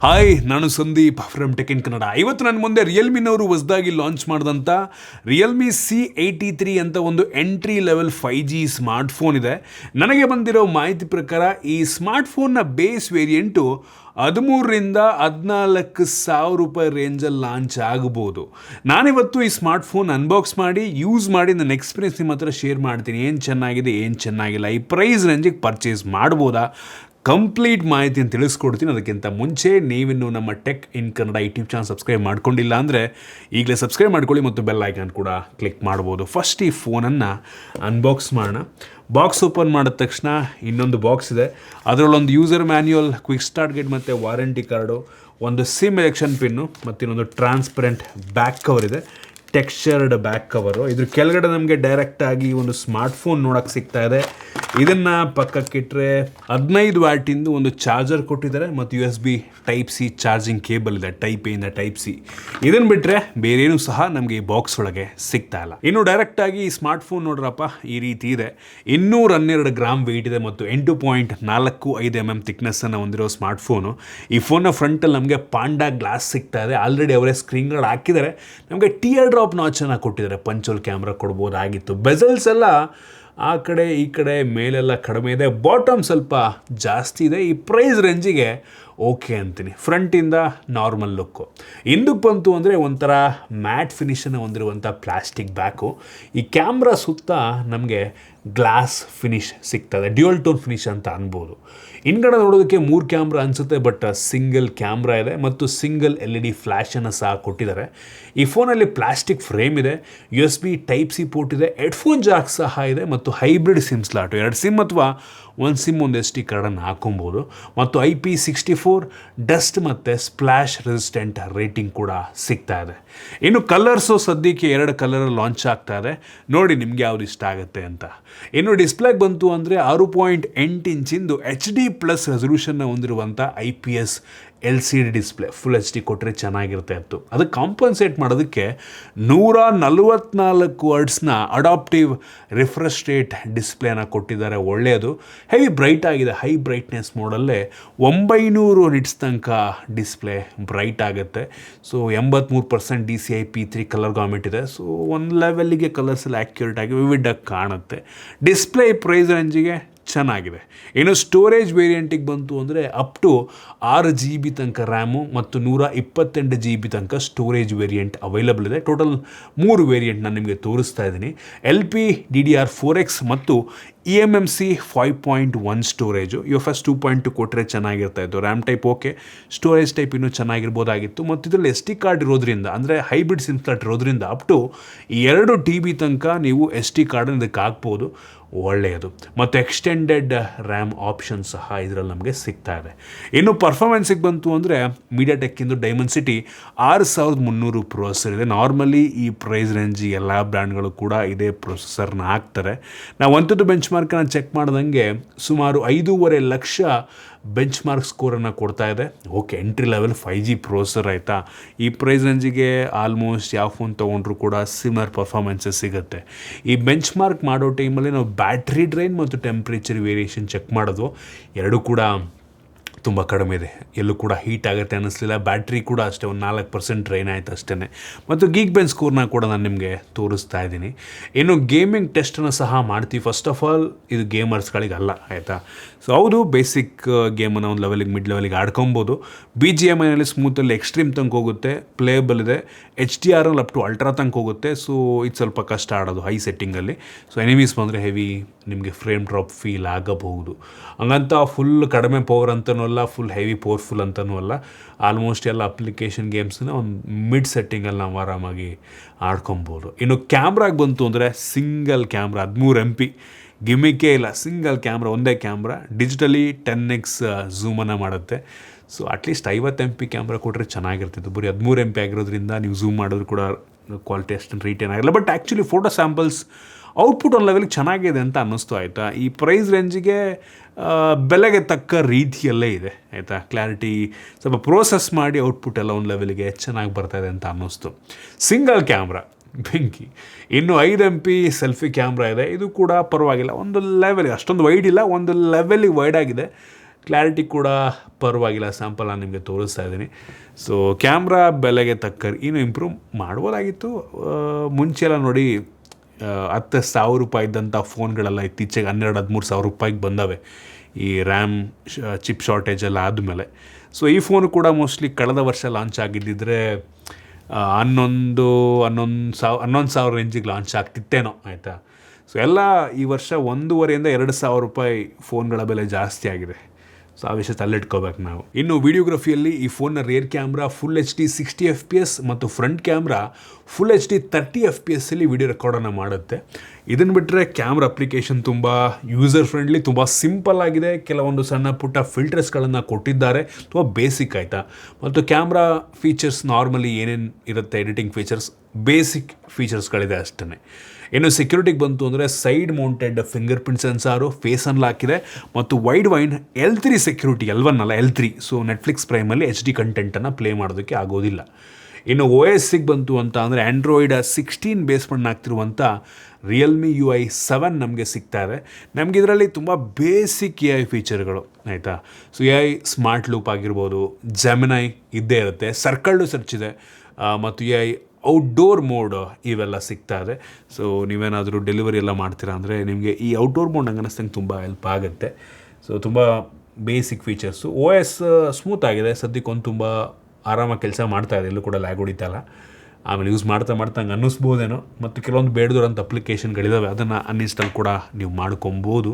Hi, ನಾನು Sandeep from tech in Kannada. ಇವತ್ತು ನನ್ನ ಮುಂದೆ ರಿಯಲ್ಮಿನವರು ಹೊಸದಾಗಿ ಲಾಂಚ್ ಮಾಡಿದಂಥ ರಿಯಲ್ಮಿ C83 ಅಂತ ಒಂದು ಎಂಟ್ರಿ ಲೆವೆಲ್ 5G ಸ್ಮಾರ್ಟ್ಫೋನ್ ಇದೆ. ನನಗೆ ಬಂದಿರೋ ಮಾಹಿತಿ ಪ್ರಕಾರ ಈ ಸ್ಮಾರ್ಟ್ಫೋನ್ನ ಬೇಸ್ ವೇರಿಯಂಟು 13,000 14,000 ರೂಪಾಯಿ ರೇಂಜಲ್ಲಿ ಲಾಂಚ್ ಆಗ್ಬೋದು. ನಾನಿವತ್ತು ಈ ಸ್ಮಾರ್ಟ್ಫೋನ್ ಅನ್ಬಾಕ್ಸ್ ಮಾಡಿ ಯೂಸ್ ಮಾಡಿ ನನ್ನ ಎಕ್ಸ್ಪೀರಿಯನ್ಸ್ ನಿಮ್ಮ ಹತ್ರ ಶೇರ್ ಮಾಡ್ತೀನಿ. ಏನು ಚೆನ್ನಾಗಿದೆ, ಏನು ಚೆನ್ನಾಗಿಲ್ಲ, ಈ ಪ್ರೈಸ್ ರೇಂಜಿಗೆ ಪರ್ಚೇಸ್ ಮಾಡ್ಬೋದಾ, ಕಂಪ್ಲೀಟ್ ಮಾಹಿತಿಯನ್ನು ತಿಳಿಸ್ಕೊಡ್ತೀನಿ. ಅದಕ್ಕಿಂತ ಮುಂಚೆ ನೀವಿನ್ನು ನಮ್ಮ tech in Kannada YouTube channel subscribe ಮಾಡ್ಕೊಂಡಿಲ್ಲ ಅಂದರೆ ಈಗಲೇ ಸಬ್ಸ್ಕ್ರೈಬ್ ಮಾಡ್ಕೊಳ್ಳಿ ಮತ್ತು ಬೆಲ್ ಐಕಾನ್ ಕೂಡ ಕ್ಲಿಕ್ ಮಾಡ್ಬೋದು. ಫಸ್ಟ್ ಈ ಫೋನನ್ನು ಅನ್ಬಾಕ್ಸ್ ಮಾಡೋಣ. ಬಾಕ್ಸ್ ಓಪನ್ ಮಾಡಿದ ತಕ್ಷಣ ಇನ್ನೊಂದು ಬಾಕ್ಸ್ ಇದೆ. ಅದರಲ್ಲೊಂದು user manual, quick start guide ಮತ್ತು ವಾರಂಟಿ ಕಾರ್ಡು, ಒಂದು ಸಿಮ್ ಎಲೆಕ್ಷನ್ ಪಿನ್ನು ಮತ್ತು ಇನ್ನೊಂದು ಟ್ರಾನ್ಸ್ಪರೆಂಟ್ ಬ್ಯಾಕ್ ಕವರ್ ಇದೆ, ಟೆಕ್ಸ್ಚರ್ಡ್ ಬ್ಯಾಕ್ ಕವರು. ಇದ್ರ ಕೆಳಗಡೆ ನಮಗೆ ಡೈರೆಕ್ಟಾಗಿ ಒಂದು ಸ್ಮಾರ್ಟ್ಫೋನ್ ನೋಡೋಕ್ಕೆ ಸಿಗ್ತಾ ಇದೆ. ಇದನ್ನು ಪಕ್ಕಕ್ಕಿಟ್ಟರೆ 15 ವ್ಯಾಟಿಂದು ಒಂದು ಚಾರ್ಜರ್ ಕೊಟ್ಟಿದ್ದಾರೆ ಮತ್ತು USB Type-C ಚಾರ್ಜಿಂಗ್ ಕೇಬಲ್ ಇದೆ, Type A ಇಂದ Type-C. ಇದನ್ನು ಬಿಟ್ಟರೆ ಬೇರೇನೂ ಸಹ ನಮಗೆ ಈ ಬಾಕ್ಸ್ ಒಳಗೆ ಸಿಗ್ತಾ ಇಲ್ಲ. ಇನ್ನು ಡೈರೆಕ್ಟಾಗಿ ಈ ಸ್ಮಾರ್ಟ್ಫೋನ್ ನೋಡ್ರಪ್ಪ ಈ ರೀತಿ ಇದೆ. 212 ಗ್ರಾಮ್ ವೆಯ್ಟ್ ಇದೆ ಮತ್ತು 8.45 mm ಥಿಕ್ನೆಸ್ಸನ್ನು ಹೊಂದಿರೋ ಸ್ಮಾರ್ಟ್ಫೋನು. ಈ ಫೋನ್ನ ಫ್ರಂಟಲ್ಲಿ ನಮಗೆ ಪಾಂಡಾ ಗ್ಲಾಸ್ ಸಿಗ್ತಾ ಇದೆ. ಆಲ್ರೆಡಿ ಅವರೇ ಸ್ಕ್ರೀನ್ಗಳು ಹಾಕಿದ್ದಾರೆ. ನಮಗೆ ಟಿಯರ್ ಡ್ರಾಪ್ ನಾಚನ್ನು ಕೊಟ್ಟಿದ್ದಾರೆ, ಪಂಚೋಲ್ ಕ್ಯಾಮ್ರಾ ಕೊಡ್ಬೋದಾಗಿತ್ತು. ಬೆಸಲ್ಸ್ ಎಲ್ಲ ಆ ಕಡೆ ಈ ಕಡೆ ಮೇಲೆಲ್ಲ ಕಡಿಮೆ ಇದೆ, ಬಾಟಮ್ ಸ್ವಲ್ಪ ಜಾಸ್ತಿ ಇದೆ. ಈ ಪ್ರೈಸ್ ರೇಂಜಿಗೆ ಓಕೆ ಅಂತೀನಿ. ಫ್ರಂಟಿಂದ ನಾರ್ಮಲ್ ಲುಕ್ಕು. ಹಿಂದಕ್ಕೆ ಬಂತು ಅಂದರೆ ಒಂಥರ ಮ್ಯಾಟ್ ಫಿನಿಷನ್ನು ಹೊಂದಿರುವಂಥ ಪ್ಲಾಸ್ಟಿಕ್ ಬ್ಯಾಕು. ಈ ಕ್ಯಾಮ್ರಾ ಸುತ್ತ ನಮಗೆ ಗ್ಲಾಸ್ ಫಿನಿಶ್ ಸಿಗ್ತದೆ, ಡ್ಯುಯಲ್ ಟೋನ್ ಫಿನಿಶ್ ಅಂತ ಅನ್ಬೋದು. ಹಿಂದ್ಗಡೆ ನೋಡೋದಕ್ಕೆ 3 ಕ್ಯಾಮ್ರಾ ಅನಿಸುತ್ತೆ, ಬಟ್ ಸಿಂಗಲ್ ಕ್ಯಾಮ್ರಾ ಇದೆ ಮತ್ತು ಸಿಂಗಲ್ LED ಫ್ಲ್ಯಾಶನ್ನು ಸಹ ಕೊಟ್ಟಿದ್ದಾರೆ. ಈ ಫೋನಲ್ಲಿ ಪ್ಲಾಸ್ಟಿಕ್ ಫ್ರೇಮ್ ಇದೆ, USB Type-C ಪೋರ್ಟ್ ಇದೆ, ಹೆಡ್ಫೋನ್ ಜಾಕ್ ಸಹ ಇದೆ ಮತ್ತು ಹೈಬ್ರಿಡ್ ಸಿಮ್ ಸ್ಲಾಟು, 2 ಸಿಮ್ ಅಥವಾ 1 ಸಿಮ್ ಒಂದು SD ಕಾರ್ಡನ್ನು ಹಾಕೊಬೋದು ಮತ್ತು IP64 ಡಸ್ಟ್ ಮತ್ತು ಸ್ಪ್ಲ್ಯಾಶ್ ರೆಸಿಸ್ಟೆಂಟ್ ರೇಟಿಂಗ್ ಕೂಡ ಸಿಗ್ತಾ ಇದೆ. ಇನ್ನು ಕಲರ್ಸು ಸದ್ಯಕ್ಕೆ 2 ಕಲರ್ ಲಾಂಚ್ ಆಗ್ತಾ ಇದೆ. ನೋಡಿ ನಿಮಗೆ ಯಾವ್ದು ಇಷ್ಟ ಆಗುತ್ತೆ ಅಂತ. ಇನ್ನು ಡಿಸ್ಪ್ಲೇಗೆ ಬಂತು ಅಂದರೆ 6.8 ಇಂಚಿಂದು HD+ ರೆಸಲ್ಯೂಷನ್ನ ಹೊಂದಿರುವಂಥ IPS LCD display, full HD ಕೊಟ್ಟರೆ ಚೆನ್ನಾಗಿರುತ್ತೆ ಇತ್ತು. ಅದಕ್ಕೆ ಕಾಂಪನ್ಸೇಟ್ ಮಾಡೋದಕ್ಕೆ 144 ಹರ್ಟ್ಸ್ನ ಅಡಾಪ್ಟಿವ್ ರಿಫ್ರೆಶ್ ರೇಟ್ ಡಿಸ್ಪ್ಲೇನ ಕೊಟ್ಟಿದ್ದಾರೆ. ಒಳ್ಳೆಯದು, ಹೆವಿ ಬ್ರೈಟ್ ಆಗಿದೆ. ಹೈ ಬ್ರೈಟ್ನೆಸ್ ಮೋಡಲ್ಲೇ 900 ನಿಟ್ಸ್ ತನಕ ಡಿಸ್ಪ್ಲೇ ಬ್ರೈಟ್ ಆಗುತ್ತೆ. ಸೊ 83% DCI P3 ಕಲರ್ ಗಾಮೆಂಟ್ ಇದೆ. ಸೊ ಒಂದು ಲೆವೆಲ್ಲಿಗೆ ಕಲರ್ಸ್ ಎಲ್ಲ ಆ್ಯಕ್ಯುರೇಟ್ ಆಗಿ ವಿವಿಡಾಗಿ ಕಾಣುತ್ತೆ. ಡಿಸ್ಪ್ಲೇ ಪ್ರೈಸ್ ರೇಂಜಿಗೆ ಚೆನ್ನಾಗಿದೆ. ಇನ್ನು ಸ್ಟೋರೇಜ್ ವೇರಿಯಂಟಿಗೆ ಬಂತು ಅಂದರೆ ಅಪ್ ಟು 6 GB ತನಕ ರ್ಯಾಮು ಮತ್ತು 128 GB ತನಕ ಸ್ಟೋರೇಜ್ ವೇರಿಯಂಟ್ ಅವೈಲಬಲ್ ಇದೆ. ಟೋಟಲ್ 3 ವೇರಿಯಂಟ್ ನಾನು ನಿಮಗೆ ತೋರಿಸ್ತಾ ಇದ್ದೀನಿ. LPDDR4X ಮತ್ತು eMMC 5.1 ಸ್ಟೋರೇಜು. UFS 2.2 ಕೊಟ್ಟರೆ ಚೆನ್ನಾಗಿರ್ತಾ ಇತ್ತು. RAM type okay, storage type ಇನ್ನೂ ಚೆನ್ನಾಗಿರ್ಬೋದಾಗಿತ್ತು. ಮತ್ತು ಇದರಲ್ಲಿ SD ಕಾರ್ಡ್ ಇರೋದ್ರಿಂದ, ಅಂದರೆ ಹೈಬ್ರಿಡ್ ಸಿಮ್ ಸ್ಲಾಟ್ ಇರೋದ್ರಿಂದ ಅಪ್ ಟು 2 TB ತನಕ ನೀವು SD ಕಾರ್ಡನ್ನು ಇದಕ್ಕೆ ಹಾಕ್ಬೋದು. ಒಳ್ಳೆಯದು. ಮತ್ತು ಎಕ್ಸ್ಟೆಂಡೆಡ್ ರ್ಯಾಮ್ ಆಪ್ಷನ್ ಸಹ ಇದರಲ್ಲಿ ನಮಗೆ ಸಿಗ್ತಾ ಇದೆ. ಇನ್ನು ಪರ್ಫಾರ್ಮೆನ್ಸಿಗೆ ಬಂತು ಅಂದರೆ ಮೀಡಿಯಾಟೆಕ್ಕಿಂದು ಡೈಮೆನ್ಸಿಟಿ 6300 ಪ್ರೊಸೆಸರ್ ಇದೆ. ನಾರ್ಮಲಿ ಈ ಪ್ರೈಸ್ ರೇಂಜಿ ಎಲ್ಲ ಬ್ರ್ಯಾಂಡ್ಗಳು ಕೂಡ ಇದೇ ಪ್ರೊಸೆಸರ್ನ ಹಾಕ್ತಾರೆ. ನಾವು ಒಂಥದ್ದು ಬೆಂಚ್ ಮಾರ್ಕನ್ನು ಚೆಕ್ ಮಾಡ್ದಂಗೆ ಸುಮಾರು 5.5 ಲಕ್ಷ ಬೆಂಚ್ ಮಾರ್ಕ್ ಸ್ಕೋರನ್ನು ಕೊಡ್ತಾ ಇದೆ. Okay, entry level 5G processor ಆಯಿತಾ. ಈ ಪ್ರೈಸ್ ರೇಂಜಿಗೆ ಆಲ್ಮೋಸ್ಟ್ ಯಾವ ಫೋನ್ ತೊಗೊಂಡ್ರೂ ಕೂಡ ಸಿಮಿಲರ್ ಪರ್ಫಾರ್ಮೆನ್ಸಸ್ ಸಿಗುತ್ತೆ. ಈ ಬೆಂಚ್ ಮಾರ್ಕ್ ಮಾಡೋ ಟೈಮಲ್ಲಿ ನಾವು ಬ್ಯಾಟ್ರಿ ಡ್ರೈನ್ ಮತ್ತು ಟೆಂಪ್ರೇಚರ್ ವೇರಿಯೇಷನ್ ಚೆಕ್ ಮಾಡೋದು, ಎರಡೂ ಕೂಡ ತುಂಬ ಕಡಿಮೆ ಇದೆ. ಎಲ್ಲೂ ಕೂಡ ಹೀಟ್ ಆಗುತ್ತೆ ಅನ್ನಿಸ್ಲಿಲ್ಲ. ಬ್ಯಾಟ್ರಿ ಕೂಡ ಅಷ್ಟೇ, ಒಂದು 4% ಡ್ರೈನ್ ಆಯಿತು ಅಷ್ಟೇ. ಮತ್ತು ಗೀಕ್ ಬೆಂಚ್ ಸ್ಕೋರ್ನ ಕೂಡ ನಾನು ನಿಮಗೆ ತೋರಿಸ್ತಾ ಇದ್ದೀನಿ. ಇನ್ನು ಗೇಮಿಂಗ್ ಟೆಸ್ಟನ್ನು ಸಹ ಮಾಡ್ತೀವಿ. ಫಸ್ಟ್ ಆಫ್ ಆಲ್ ಇದು ಗೇಮರ್ಸ್ಗಳಿಗಲ್ಲ ಆಯಿತಾ. ಸೊ ಹೌದು, ಬೇಸಿಕ್ ಗೇಮನ್ನು ಒಂದು ಲೆವೆಲಿಗೆ ಮಿಡ್ ಲೆವೆಲಿಗೆ ಆಡ್ಕೊಬೋದು. BGMIನಲ್ಲಿ ಸ್ಮೂತಲ್ಲಿ ಎಕ್ಸ್ಟ್ರೀಮ್ ತನಕ ಹೋಗುತ್ತೆ, ಪ್ಲೇಯಬಲ್ ಇದೆ. HDRಲ್ಲಿ ಅಪ್ ಟು ಅಲ್ಟ್ರಾ ತನಕ ಹೋಗುತ್ತೆ. ಸೊ ಇದು ಸ್ವಲ್ಪ ಕಷ್ಟ ಆಡೋದು ಹೈ ಸೆಟ್ಟಿಂಗಲ್ಲಿ. ಸೊ ಎನಿಮೀಸ್ ಬಂದರೆ ಹೆವಿ ನಿಮಗೆ ಫ್ರೇಮ್ ಡ್ರಾಪ್ ಫೀಲ್ ಆಗಬಹುದು. ಹಂಗಂತ ಫುಲ್ ಕಡಿಮೆ ಪವರ್ ಅಂತನೂ ಅಲ್ಲ, ಫುಲ್ ಹೆವಿ ಪವರ್ಫುಲ್ ಅಂತನೂ ಅಲ್ಲ. ಆಲ್ಮೋಸ್ಟ್ ಎಲ್ಲ ಅಪ್ಲಿಕೇಶನ್ ಗೇಮ್ಸನ್ನ ಒಂದು ಮಿಡ್ ಸೆಟ್ಟಿಂಗಲ್ಲಿ ನಾವು ಆರಾಮಾಗಿ ಆಡ್ಕೊಬೋದು. ಇನ್ನು ಕ್ಯಾಮ್ರಾಗೆ ಬಂತು ಅಂದರೆ ಸಿಂಗಲ್ ಕ್ಯಾಮ್ರಾ 13 MP, ಗಿಮಿಕೇ ಇಲ್ಲ. ಸಿಂಗಲ್ ಕ್ಯಾಮ್ರಾ, ಒಂದೇ ಕ್ಯಾಮ್ರಾ, ಡಿಜಿಟಲಿ 10x ಝೂಮನ್ನು ಮಾಡುತ್ತೆ. ಸೊ ಅಟ್ಲೀಸ್ಟ್ 50 MP ಕ್ಯಾಮ್ರಾ ಕೊಟ್ಟರೆ ಚೆನ್ನಾಗಿರ್ತಿತ್ತು. ಬರೀ 13 MP ಆಗಿರೋದ್ರಿಂದ ನೀವು ಝೂಮ್ ಮಾಡಿದ್ರು ಕೂಡ ಕ್ವಾಲಿಟಿ ಅಷ್ಟೊಂದು ರೀಟೇನ್ ಆಗಿಲ್ಲ. But actually photo samples output ಒಂದು ಲೆವೆಲ್ಗೆ ಚೆನ್ನಾಗಿದೆ ಅಂತ ಅನ್ನಿಸ್ತು ಆಯಿತಾ. ಈ ಪ್ರೈಸ್ ರೇಂಜಿಗೆ ಬೆಲೆಗೆ ತಕ್ಕ ರೀತಿಯಲ್ಲೇ ಇದೆ ಆಯಿತಾ. ಕ್ಲಾರಿಟಿ ಸ್ವಲ್ಪ ಪ್ರೋಸೆಸ್ ಮಾಡಿ ಔಟ್ಪುಟ್ ಎಲ್ಲ ಒಂದು ಲೆವೆಲ್ಗೆ ಚೆನ್ನಾಗಿ ಬರ್ತಾಯಿದೆ ಅಂತ ಅನ್ನಿಸ್ತು. ಸಿಂಗಲ್ ಕ್ಯಾಮ್ರಾ ಬೆಂಕಿ. ಇನ್ನು 5 MP ಸೆಲ್ಫಿ ಕ್ಯಾಮ್ರಾ ಇದೆ. ಇದು ಕೂಡ ಪರವಾಗಿಲ್ಲ, ಒಂದು ಲೆವೆಲ್, ಅಷ್ಟೊಂದು ವೈಡ್ ಇಲ್ಲ, ಒಂದು ಲೆವೆಲಿಗೆ ವೈಡ್ ಆಗಿದೆ. ಕ್ಲಾರಿಟಿ ಕೂಡ ಪರವಾಗಿಲ್ಲ, ಸ್ಯಾಂಪಲ್ ನಾನು ನಿಮಗೆ ತೋರಿಸ್ತಾ ಇದ್ದೀನಿ. ಸೊ ಕ್ಯಾಮ್ರಾ ಬೆಲೆಗೆ ತಕ್ಕರೆ ಇನ್ನೂ ಇಂಪ್ರೂವ್ ಮಾಡ್ಬೋದಾಗಿತ್ತು. ಮುಂಚೆಲ್ಲ ನೋಡಿ 10,000 ರೂಪಾಯಿ ಇದ್ದಂಥ ಫೋನ್ಗಳೆಲ್ಲ ಇತ್ತೀಚೆಗೆ 12-13 ಸಾವಿರ ರೂಪಾಯಿಗೆ ಬಂದವೆ, ಈ ರ್ಯಾಮ್ ಚಿಪ್ ಶಾರ್ಟೇಜ್ ಎಲ್ಲ ಆದಮೇಲೆ. ಸೊ ಈ ಫೋನು ಕೂಡ ಮೋಸ್ಟ್ಲಿ ಕಳೆದ ವರ್ಷ ಲಾಂಚ್ ಆಗಿದ್ದಿದ್ರೆ 11,000 ರೇಂಜಿಗೆ ಲಾಂಚ್ ಆಗ್ತಿತ್ತೇನೋ, ಆಯಿತಾ. ಸೊ ಎಲ್ಲ ಈ ವರ್ಷ 1,500-2,000 ರೂಪಾಯಿ ಫೋನ್ಗಳ ಬೆಲೆ ಜಾಸ್ತಿ ಆಗಿದೆ. ಸೊ ಆ ವಿಷಯ ತಲ್ಲಿಟ್ಕೋಬೇಕು ನಾವು. ಇನ್ನು ವಿಡಿಯೋಗ್ರಫಿಯಲ್ಲಿ ಈ ಫೋನ್ನ rear camera full HD 60 FPS ಮತ್ತು front camera full HD 30 FPS video ರೆಕಾರ್ಡನ್ನು ಮಾಡುತ್ತೆ. ಇದನ್ನು ಬಿಟ್ಟರೆ ಕ್ಯಾಮ್ರಾ ಅಪ್ಲಿಕೇಶನ್ ತುಂಬ ಯೂಸರ್ ಫ್ರೆಂಡ್ಲಿ, ತುಂಬ ಸಿಂಪಲ್ ಆಗಿದೆ. ಕೆಲವೊಂದು ಸಣ್ಣ ಪುಟ್ಟ ಫಿಲ್ಟರ್ಸ್ಗಳನ್ನು ಕೊಟ್ಟಿದ್ದಾರೆ, ತುಂಬ ಬೇಸಿಕ್ ಆಯಿತಾ. ಮತ್ತು ಕ್ಯಾಮ್ರಾ ಫೀಚರ್ಸ್ ನಾರ್ಮಲಿ ಏನೇನು ಇರುತ್ತೆ ಎಡಿಟಿಂಗ್ ಫೀಚರ್ಸ್, ಬೇಸಿಕ್ ಫೀಚರ್ಸ್ಗಳಿದೆ ಅಷ್ಟೇ. ಇನ್ನು ಸೆಕ್ಯೂರಿಟಿಗೆ ಬಂತು ಅಂದರೆ side mounted finger print sensor, face unlock ಇದೆ ಮತ್ತು Widevine L3 security, L1 ಅಲ್ಲ L3. ಸೊ ನೆಟ್ಫ್ಲಿಕ್ಸ್ ಪ್ರೈಮಲ್ಲಿ HD ಕಂಟೆಂಟನ್ನು ಪ್ಲೇ ಮಾಡೋದಕ್ಕೆ ಆಗೋದಿಲ್ಲ. ಇನ್ನು OS ಬಂತು ಅಂತ ಅಂದರೆ ಆ್ಯಂಡ್ರಾಯ್ಡ್ 16 ಬೇಸ್ ಆಗ್ತಿರುವಂಥ Realme UI 7 ನಮಗೆ ಸಿಗ್ತಾ ಇದೆ. ನಮಗೆ ಇದರಲ್ಲಿ ತುಂಬ ಬೇಸಿಕ್ AI ಫೀಚರ್ಗಳು, ಆಯಿತಾ. ಸೊ AI ಸ್ಮಾರ್ಟ್ ಲೂಪ್ ಆಗಿರ್ಬೋದು, ಜೆಮಿನೈ ಇದ್ದೇ ಇರುತ್ತೆ, ಸರ್ಕಲ್ಡು ಸರ್ಚ್ ಇದೆ ಮತ್ತು AI ಔಟ್ಡೋರ್ ಮೋಡ್ ಇವೆಲ್ಲ ಸಿಗ್ತಾ ಇದೆ. ಸೊ ನೀವೇನಾದರೂ ಡೆಲಿವರಿ ಎಲ್ಲ ಮಾಡ್ತೀರಾ ಅಂದರೆ ನಿಮಗೆ ಈ ಔಟ್ಡೋರ್ ಮೋಡ್ ನಂಗೆ ಅನ್ನಿಸ್ತಂಗೆ ತುಂಬ ಹೆಲ್ಪ್ ಆಗುತ್ತೆ. ಸೊ ತುಂಬ ಬೇಸಿಕ್ ಫೀಚರ್ಸು. OS ಸ್ಮೂತ್ ಆಗಿದೆ, ಸದ್ಯಕ್ಕೊಂದು ತುಂಬ ಆರಾಮಾಗಿ ಕೆಲಸ ಮಾಡ್ತಾಯಿದೆ, ಎಲ್ಲೂ ಕೂಡ ಲ್ಯಾಗ್ ಹೊಡಿತಾಯಿಲ್ಲ. ಆಮೇಲೆ ಯೂಸ್ ಮಾಡ್ತಾ ಹಂಗೆ ಅನ್ನಿಸ್ಬೋದೇನೋ. ಮತ್ತು ಕೆಲವೊಂದು ಬೇಡದಿರೋಂಥ ಅಪ್ಲಿಕೇಶನ್ಗಳಿದ್ದಾವೆ, ಅದನ್ನು ಅನ್ಇನ್ಸ್ಟಾಲ್ ಕೂಡ ನೀವು ಮಾಡ್ಕೊಬೋದು.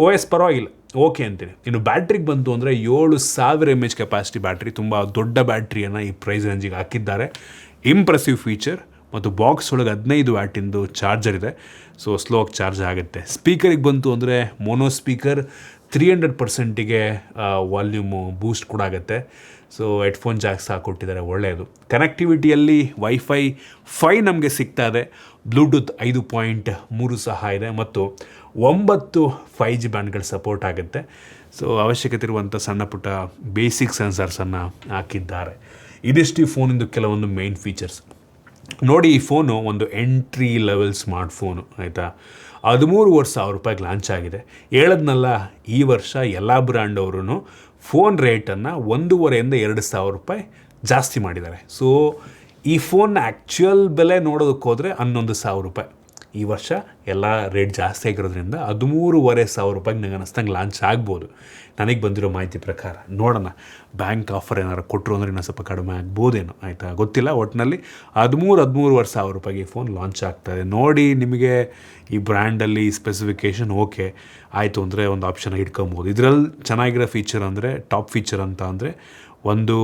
OS ಪರವಾಗಿಲ್ಲ, ಓಕೆ ಅಂತೀನಿ. ಇನ್ನು ಬ್ಯಾಟ್ರಿಗೆ ಬಂತು ಅಂದರೆ 7,000 mAh ಕೆಪಾಸಿಟಿ ಬ್ಯಾಟ್ರಿ, ತುಂಬ ದೊಡ್ಡ ಬ್ಯಾಟ್ರಿಯನ್ನು ಈ ಪ್ರೈಸ್ ರೇಂಜಿಗೆ ಹಾಕಿದ್ದಾರೆ. Impressive feature. ಮತ್ತು ಬಾಕ್ಸ್ ಒಳಗೆ 15 ವ್ಯಾಟಿಂದು ಚಾರ್ಜರ್ ಇದೆ, ಸೊ ಸ್ಲೋ ಆಗಿ ಚಾರ್ಜ್ ಆಗುತ್ತೆ. ಸ್ಪೀಕರಿಗೆ ಬಂತು ಅಂದರೆ ಮೋನೋ ಸ್ಪೀಕರ್ 300%ಗೆ ವಾಲ್ಯೂಮು ಬೂಸ್ಟ್ ಕೂಡ ಆಗುತ್ತೆ. ಸೊ ಹೆಡ್ಫೋನ್ ಜಾಕ್ಸ್ ಹಾಕ್ಕೊಟ್ಟಿದ್ದಾರೆ, ಒಳ್ಳೆಯದು. ಕನೆಕ್ಟಿವಿಟಿಯಲ್ಲಿ ವೈಫೈ 5 ನಮಗೆ ಸಿಗ್ತಾ ಇದೆ, ಬ್ಲೂಟೂತ್ 5.3 ಸಹ ಇದೆ ಮತ್ತು 9 5G ಬ್ಯಾಂಡ್ಗಳು ಸಪೋರ್ಟ್ ಆಗುತ್ತೆ. ಸೊ ಅವಶ್ಯಕತೆ ಇರುವಂಥ ಸಣ್ಣ ಪುಟ್ಟ ಬೇಸಿಕ್ ಸೆನ್ಸರ್ಸನ್ನು ಹಾಕಿದ್ದಾರೆ. ಇದಿಷ್ಟು ಈ ಫೋನಿಂದು ಕೆಲವೊಂದು ಮೇನ್ ಫೀಚರ್ಸ್. ನೋಡಿ, ಈ ಫೋನು ಒಂದು ಎಂಟ್ರಿ ಲೆವೆಲ್ ಸ್ಮಾರ್ಟ್ ಫೋನು, ಆಯಿತಾ. 13,500 ರೂಪಾಯಿಗೆ ಲಾಂಚ್ ಆಗಿದೆ. ಹೇಳದ್ನಲ್ಲ, ಈ ವರ್ಷ ಎಲ್ಲ ಬ್ರ್ಯಾಂಡ್ ಅವರು ಫೋನ್ ರೇಟನ್ನು 1,500-2,000 ರೂಪಾಯಿ ಜಾಸ್ತಿ ಮಾಡಿದ್ದಾರೆ. ಸೊ ಈ ಫೋನ್ನ ಆ್ಯಕ್ಚುಯಲ್ ಬೆಲೆ ನೋಡೋದಕ್ಕೆ ಹೋದರೆ 11,000 ರೂಪಾಯಿ. ಈ ವರ್ಷ ಎಲ್ಲ ರೇಟ್ ಜಾಸ್ತಿ ಆಗಿರೋದ್ರಿಂದ 13,500 ರೂಪಾಯಿಗೆ ನಂಗೆ ಅನ್ನಿಸ್ತಂಗೆ ಲಾಂಚ್ ಆಗ್ಬೋದು, ನನಗೆ ಬಂದಿರೋ ಮಾಹಿತಿ ಪ್ರಕಾರ. ನೋಡೋಣ, ಬ್ಯಾಂಕ್ ಆಫರ್ ಏನಾರು ಕೊಟ್ಟರು ಅಂದರೆ ಇನ್ನೂ ಸ್ವಲ್ಪ ಕಡಿಮೆ ಆಗ್ಬೋದೇನೋ, ಆಯಿತಾ, ಗೊತ್ತಿಲ್ಲ. ಒಟ್ಟಿನಲ್ಲಿ 13,500 ರೂಪಾಯಿಗೆ ಈ ಫೋನ್ ಲಾಂಚ್ ಆಗ್ತಾಯಿದೆ. ನೋಡಿ, ನಿಮಗೆ ಈ ಬ್ರ್ಯಾಂಡಲ್ಲಿ ಸ್ಪೆಸಿಫಿಕೇಷನ್ ಓಕೆ ಆಯಿತು ಅಂದರೆ ಒಂದು ಆಪ್ಷನ್ ಇಟ್ಕೊಬೋದು. ಇದರಲ್ಲಿ ಚೆನ್ನಾಗಿರೋ ಫೀಚರ್ ಅಂದರೆ, ಟಾಪ್ ಫೀಚರ್ ಅಂತ ಅಂದರೆ, ಒಂದು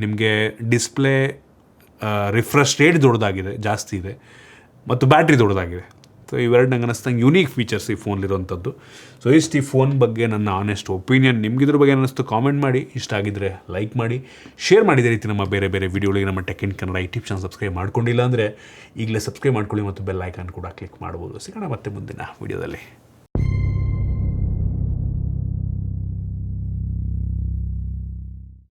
ನಿಮಗೆ ಡಿಸ್ಪ್ಲೇ ರಿಫ್ರೆಶ್ ರೇಟ್ ದೊಡ್ಡದಾಗಿದೆ, ಜಾಸ್ತಿ ಇದೆ, ಮತ್ತು ಬ್ಯಾಟ್ರಿ ದೊಡ್ಡದಾಗಿದೆ. ಸೊ ಇವೆರಡು ನಂಗೆ ಅನ್ನಿಸ್ತಂಗೆ ಯುನೀಕ್ ಫೀಚರ್ಸ್ ಈ ಫೋನ್ಲಿರೋಂಥದ್ದು. ಸೊ ಇಷ್ಟು ಈ ಫೋನ್ ಬಗ್ಗೆ ನನ್ನ ಆನೆಸ್ಟ್ ಒಪಿನಿಯನ್. ನಿಮಗಿದ್ರ ಬಗ್ಗೆ ಅನ್ನಿಸ್ತು ಕಾಮೆಂಟ್ ಮಾಡಿ, ಇಷ್ಟ ಆಗಿದ್ದರೆ ಲೈಕ್ ಮಾಡಿ, ಶೇರ್ ಮಾಡಿದ ರೀತಿ ನಮ್ಮ ಬೇರೆ ಬೇರೆ ವೀಡಿಯೋಗಳಿಗೆ ನಮ್ಮ tech in Kannada YouTube channel subscribe ಮಾಡ್ಕೊಂಡಿಲ್ಲ ಅಂದರೆ ಈಗಲೇ ಸಬ್ಸ್ಕ್ರೈಬ್ ಮಾಡ್ಕೊಳ್ಳಿ ಮತ್ತು ಬೆಲ್ ಐಕಾನ್ ಕೂಡ ಕ್ಲಿಕ್ ಮಾಡ್ಬೋದು. ಸಿಗೋಣ ಮತ್ತೆ ಮುಂದಿನ ವೀಡಿಯೋದಲ್ಲಿ.